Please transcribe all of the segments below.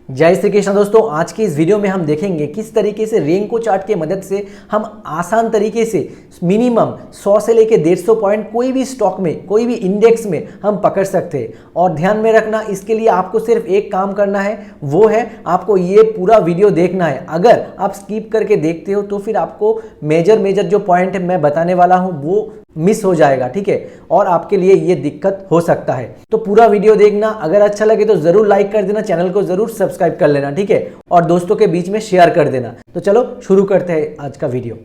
जय श्री कृष्ण दोस्तों, आज की इस वीडियो में हम देखेंगे किस तरीके से रेंको चार्ट के मदद से हम आसान तरीके से मिनिमम 100 से लेकर 150 पॉइंट कोई भी स्टॉक में, कोई भी इंडेक्स में हम पकड़ सकते हैं। और ध्यान में रखना, इसके लिए आपको सिर्फ एक काम करना है, वो है आपको ये पूरा वीडियो देखना है। अगर आप स्किप करके देखते हो तो फिर आपको मेजर जो पॉइंट मैं बताने वाला हूँ वो मिस हो जाएगा, ठीक है, और आपके लिए ये दिक्कत हो सकता है। तो पूरा वीडियो देखना, अगर अच्छा लगे तो जरूर लाइक कर देना, चैनल को जरूर सब्सक्राइब कर लेना, ठीक है, और दोस्तों के बीच में शेयर कर देना। तो चलो शुरू करते हैं आज का वीडियो।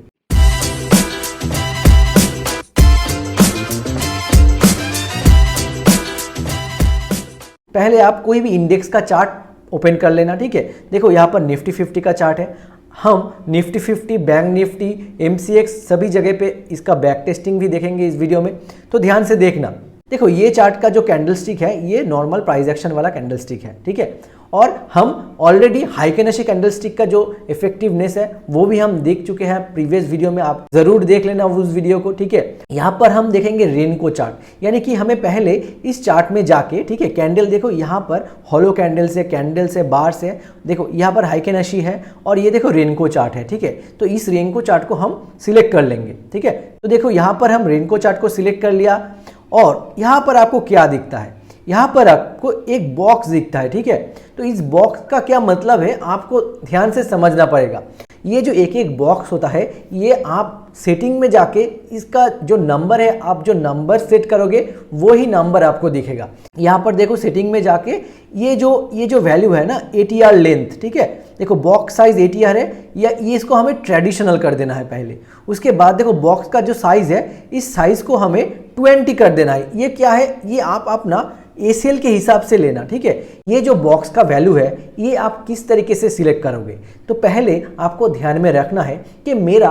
पहले आप कोई भी इंडेक्स का चार्ट ओपन कर लेना, ठीक है। देखो यहाँ पर निफ्टी 50 का चार्ट है। हम निफ्टी 50, बैंक निफ्टी, MCX सभी जगह पे इसका बैक टेस्टिंग भी देखेंगे इस वीडियो में, तो ध्यान से देखना। देखो ये चार्ट का जो कैंडलस्टिक है ये नॉर्मल प्राइस एक्शन वाला कैंडलस्टिक है, ठीक है, और हम ऑलरेडी हाइकेनेशी कैंडलस्टिक का जो इफेक्टिवनेस है वो भी हम देख चुके हैं प्रीवियस वीडियो में, आप जरूर देख लेना उस वीडियो को, ठीक है। यहाँ पर हम देखेंगे रेनको चार्ट, यानी कि हमें पहले इस चार्ट में जाके, ठीक है, कैंडल देखो यहाँ पर हॉलो कैंडल्स है, बार्स है, देखो यहाँ पर हाइकेनेशी है और ये देखो रेनको चार्ट है, ठीक है। तो इस रेनको चार्ट को हम सिलेक्ट कर लेंगे, ठीक है। तो देखो यहाँ पर हम रेनको चार्ट को सिलेक्ट कर लिया और यहाँ पर आपको क्या दिखता है, यहाँ पर आपको एक बॉक्स दिखता है, ठीक है। तो इस बॉक्स का क्या मतलब है आपको ध्यान से समझना पड़ेगा। ये जो एक बॉक्स होता है ये आप सेटिंग में जाके इसका जो नंबर है, आप जो नंबर सेट करोगे वो ही नंबर आपको दिखेगा। यहाँ पर देखो सेटिंग में जाके ये जो वैल्यू है ना, ATR लेंथ, ठीक है, देखो बॉक्स साइज ATR है, या ये इसको हमें ट्रेडिशनल कर देना है पहले। उसके बाद देखो बॉक्स का जो साइज है इस साइज को हमें 20 कर देना है। ये क्या है, ये आप अपना ACL के हिसाब से लेना, ठीक है। ये जो बॉक्स का वैल्यू है ये आप किस तरीके से सिलेक्ट करोगे, तो पहले आपको ध्यान में रखना है कि मेरा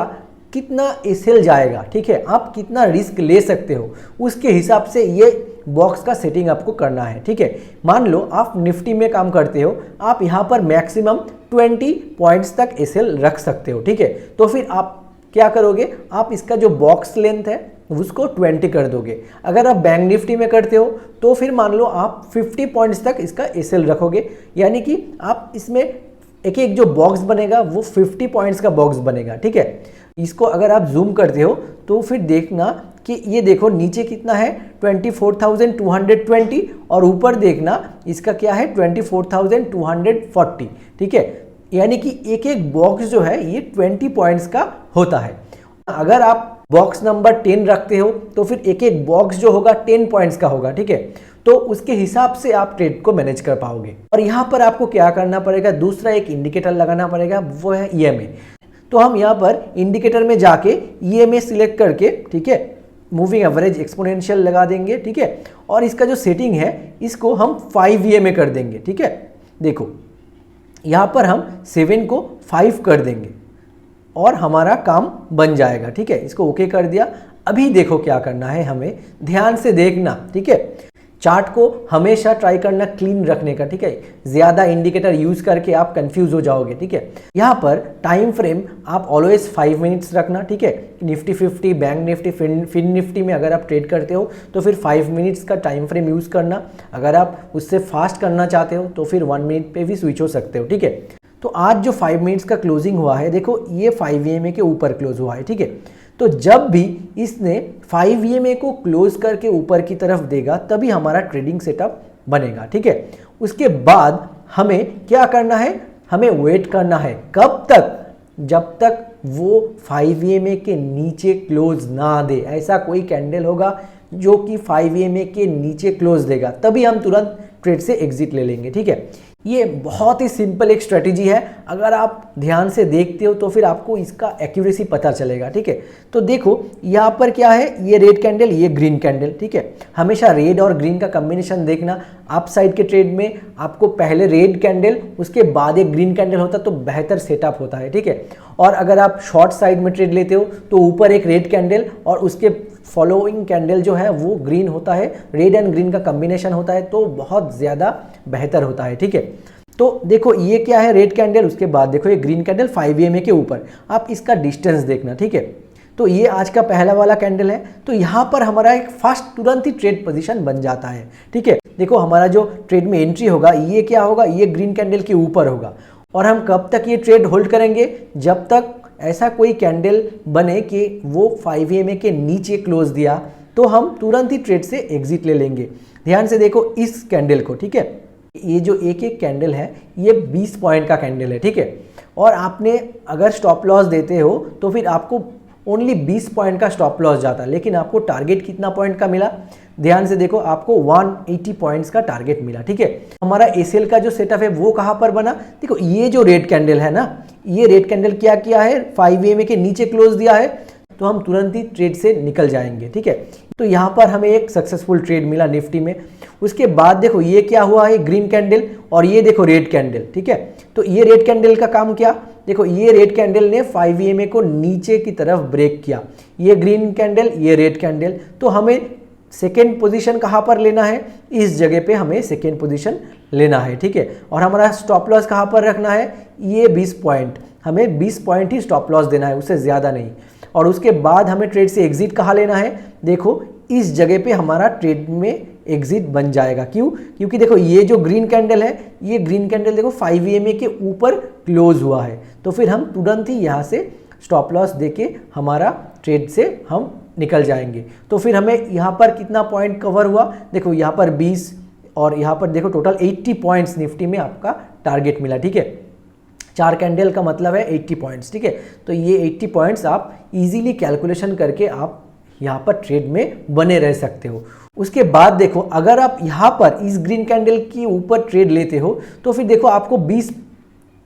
कितना ACL जाएगा, ठीक है, आप कितना रिस्क ले सकते हो, उसके हिसाब से ये बॉक्स का सेटिंग आपको करना है, ठीक है। मान लो आप निफ्टी में काम करते हो, आप यहाँ पर मैक्सिमम 20 पॉइंट्स तक ACL रख सकते हो, ठीक है। तो फिर आप क्या करोगे, आप इसका जो बॉक्स लेंथ है उसको 20 कर दोगे। अगर आप बैंक निफ्टी में करते हो तो फिर मान लो आप 50 पॉइंट्स तक इसका ACL रखोगे, यानी कि आप इसमें एक जो बॉक्स बनेगा वो 50 पॉइंट्स का बॉक्स बनेगा, ठीक है। इसको अगर आप जूम करते हो तो फिर देखना कि ये देखो नीचे कितना है 24,220 और ऊपर देखना इसका क्या है 24,240, ठीक है। यानी कि एक बॉक्स जो है ये 20 पॉइंट्स का होता है। अगर आप बॉक्स नंबर 10 रखते हो तो फिर एक बॉक्स जो होगा 10 पॉइंट्स का होगा, ठीक है। तो उसके हिसाब से आप ट्रेड को मैनेज कर पाओगे। और यहाँ पर आपको क्या करना पड़ेगा, दूसरा एक इंडिकेटर लगाना पड़ेगा, वो है EMA। तो हम यहाँ पर इंडिकेटर में जाके EMA सिलेक्ट करके, ठीक है, मूविंग एवरेज एक्सपोनेंशियल लगा देंगे, ठीक है, और इसका जो सेटिंग है इसको हम 5 EMA कर देंगे, ठीक है। देखो यहाँ पर हम 7 को 5 कर देंगे और हमारा काम बन जाएगा, ठीक है। इसको ओके कर दिया। अभी देखो क्या करना है, हमें ध्यान से देखना, ठीक है। चार्ट को हमेशा ट्राई करना क्लीन रखने का, ठीक है। ज़्यादा इंडिकेटर यूज़ करके आप कंफ्यूज हो जाओगे, ठीक है। यहाँ पर टाइम फ्रेम आप ऑलवेज 5 मिनट्स रखना, ठीक है। Nifty 50, bank Nifty, Fin Nifty में अगर आप ट्रेड करते हो तो फिर 5 मिनट्स का टाइम फ्रेम यूज़ करना। अगर आप उससे फास्ट करना चाहते हो तो फिर 1 मिनट पे भी स्विच हो सकते हो, ठीक है। तो आज जो 5 मिनट्स का क्लोजिंग हुआ है, देखो ये 5 EMA के ऊपर क्लोज हुआ है, ठीक है। तो जब भी इसने 5 EMA को क्लोज करके ऊपर की तरफ देगा तभी हमारा ट्रेडिंग सेटअप बनेगा, ठीक है। उसके बाद हमें क्या करना है, हमें वेट करना है, कब तक, जब तक वो 5 EMA के नीचे क्लोज ना दे। ऐसा कोई कैंडल होगा जो कि 5 EMA के नीचे क्लोज देगा, तभी हम तुरंत ट्रेड से एग्जिट ले लेंगे, ठीक है। ये बहुत ही सिंपल एक स्ट्रेटेजी है, अगर आप ध्यान से देखते हो तो फिर आपको इसका एक्यूरेसी पता चलेगा, ठीक है। तो देखो यहाँ पर क्या है, ये रेड कैंडल, ये ग्रीन कैंडल, ठीक है। हमेशा रेड और ग्रीन का कॉम्बिनेशन देखना। अप साइड के ट्रेड में आपको पहले रेड कैंडल उसके बाद एक ग्रीन कैंडल होता तो बेहतर सेटअप होता है, ठीक है। और अगर आप शॉर्ट साइड में ट्रेड लेते हो तो ऊपर एक रेड कैंडल और उसके फॉलोइंग कैंडल जो है वो ग्रीन होता है, रेड एंड ग्रीन का कॉम्बिनेशन होता है तो बहुत ज़्यादा बेहतर होता है, ठीक है। तो देखो ये क्या है, रेड कैंडल, उसके बाद देखो ये ग्रीन कैंडल 5 EMA के ऊपर। आप इसका डिस्टेंस देखना, ठीक है। तो ये आज का पहला वाला कैंडल है। तो यहाँ पर हमारा एक फास्ट तुरंत ही ट्रेड पोजीशन बन जाता है, ठीक है। देखो हमारा जो ट्रेड में एंट्री होगा ये क्या होगा, ये ग्रीन कैंडल के ऊपर होगा और हम कब तक ये ट्रेड होल्ड करेंगे, जब तक ऐसा कोई कैंडल बने कि वो 5 EMA के नीचे क्लोज दिया तो हम तुरंत ही ट्रेड से एग्जिट ले लेंगे। ध्यान से देखो इस कैंडल को, ठीक है। ये जो एक एक कैंडल है ये 20 पॉइंट का कैंडल है, ठीक है। और आपने अगर स्टॉप लॉस देते हो तो फिर आपको ओनली 20 पॉइंट का स्टॉप लॉस जाता है, लेकिन आपको टारगेट कितना पॉइंट का मिला, ध्यान से देखो आपको 180 पॉइंट्स का टारगेट मिला, ठीक है। हमारा एसएल का जो सेटअप है वो कहाँ पर बना, देखो ये जो रेड कैंडल है ना, ये रेड कैंडल क्या किया है, 5 EMA के नीचे क्लोज दिया है तो हम तुरंत ही ट्रेड से निकल जाएंगे, ठीक है। तो यहाँ पर हमें एक सक्सेसफुल ट्रेड मिला निफ्टी में। उसके बाद देखो ये क्या हुआ है, ग्रीन कैंडल और ये देखो रेड कैंडल, ठीक है। तो ये रेड कैंडल का काम क्या, देखो ये रेड कैंडल ने 5 EMA को नीचे की तरफ ब्रेक किया, ये ग्रीन कैंडल ये रेड कैंडल। तो हमें सेकेंड पोजीशन कहाँ पर लेना है, इस जगह पे हमें सेकेंड पोजीशन लेना है, ठीक है। और हमारा स्टॉप लॉस कहाँ पर रखना है, ये 20 पॉइंट, हमें 20 पॉइंट ही स्टॉप लॉस देना है, उससे ज़्यादा नहीं। और उसके बाद हमें ट्रेड से एग्जिट कहाँ लेना है, देखो इस जगह पे हमारा ट्रेड में एग्जिट बन जाएगा। क्यों, क्योंकि देखो ये जो ग्रीन कैंडल है, ये ग्रीन कैंडल देखो 5 EMA के ऊपर क्लोज हुआ है, तो फिर हम तुरंत ही यहाँ से स्टॉप लॉस देके हमारा ट्रेड से हम निकल जाएंगे। तो फिर हमें यहाँ पर कितना पॉइंट कवर हुआ, देखो यहाँ पर 20 और यहाँ पर देखो टोटल 80 पॉइंट्स निफ्टी में आपका टारगेट मिला, ठीक है। 4 कैंडल का मतलब है 80 पॉइंट्स, ठीक है। तो ये 80 पॉइंट्स आप इजीली कैलकुलेशन करके आप यहाँ पर ट्रेड में बने रह सकते हो। उसके बाद देखो अगर आप यहाँ पर इस ग्रीन कैंडल के ऊपर ट्रेड लेते हो तो फिर देखो आपको 20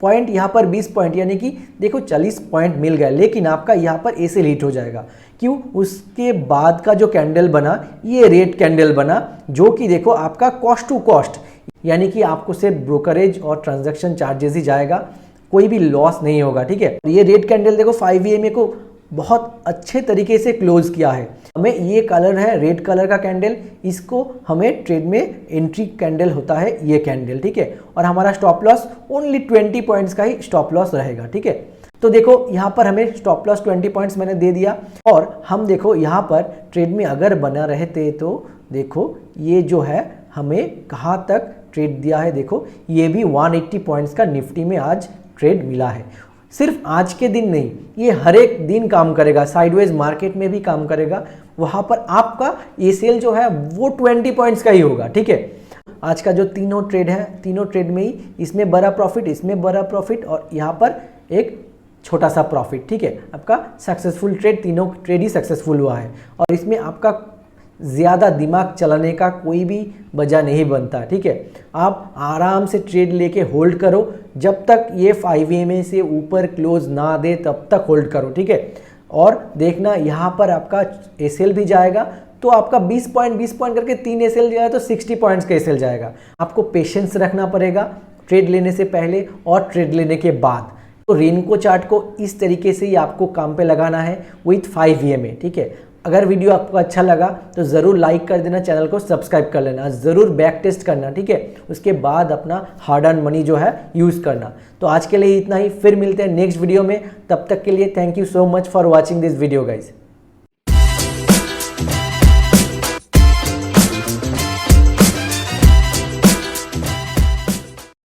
पॉइंट, यहाँ पर 20 पॉइंट यानी कि देखो 40 पॉइंट मिल गया, लेकिन आपका यहाँ पर एसएल हिट हो जाएगा। क्यों, उसके बाद का जो कैंडल बना ये रेड कैंडल बना, जो कि देखो आपका कॉस्ट टू कॉस्ट, यानी कि आपको सिर्फ ब्रोकरेज और ट्रांजैक्शन चार्जेस ही जाएगा, कोई भी लॉस नहीं होगा, ठीक है। ये रेड कैंडल देखो 5 EMA को बहुत अच्छे तरीके से क्लोज किया है। हमें ये कलर है रेड कलर का कैंडल, इसको हमें ट्रेड में एंट्री कैंडल होता है ये कैंडल, ठीक है। और हमारा स्टॉप लॉस ओनली 20 पॉइंट्स का ही स्टॉप लॉस रहेगा, ठीक है। तो देखो यहाँ पर हमें स्टॉप लॉस 20 पॉइंट्स मैंने दे दिया और हम देखो यहाँ पर ट्रेड में अगर बना रहते तो देखो ये जो है हमें कहाँ तक ट्रेड दिया है, देखो ये भी 180 पॉइंट्स का निफ्टी में आज ट्रेड मिला है। सिर्फ आज के दिन नहीं, ये हर एक दिन काम करेगा, साइडवेज मार्केट में भी काम करेगा, वहाँ पर आपका ये सेल जो है वो 20 पॉइंट्स का ही होगा, ठीक है। आज का जो तीनों ट्रेड है, तीनों ट्रेड में ही इसमें बड़ा प्रॉफिट, इसमें बड़ा प्रॉफिट और यहाँ पर एक छोटा सा प्रॉफिट, ठीक है। आपका सक्सेसफुल ट्रेड, तीनों ट्रेड ही सक्सेसफुल हुआ है और इसमें आपका ज़्यादा दिमाग चलाने का कोई भी वजह नहीं बनता, ठीक है। आप आराम से ट्रेड लेके होल्ड करो, जब तक ये 5 EMA से ऊपर क्लोज ना दे तब तक होल्ड करो, ठीक है। और देखना यहाँ पर आपका एसएल भी जाएगा, तो आपका 20 पॉइंट करके 3 एसएल जाए तो 60 पॉइंट्स का एसएल जाएगा। आपको पेशेंस रखना पड़ेगा ट्रेड लेने से पहले और ट्रेड लेने के बाद। तो रेनको चार्ट को इस तरीके से ही आपको काम पे लगाना है विथ 5 EMA, ठीक है। अगर वीडियो आपको अच्छा लगा तो ज़रूर लाइक कर देना, चैनल को सब्सक्राइब कर लेना, ज़रूर बैक टेस्ट करना, ठीक है। उसके बाद अपना हार्ड अर्न मनी जो है यूज़ करना। तो आज के लिए इतना ही, फिर मिलते हैं नेक्स्ट वीडियो में। तब तक के लिए thank you so much for watching this video guys.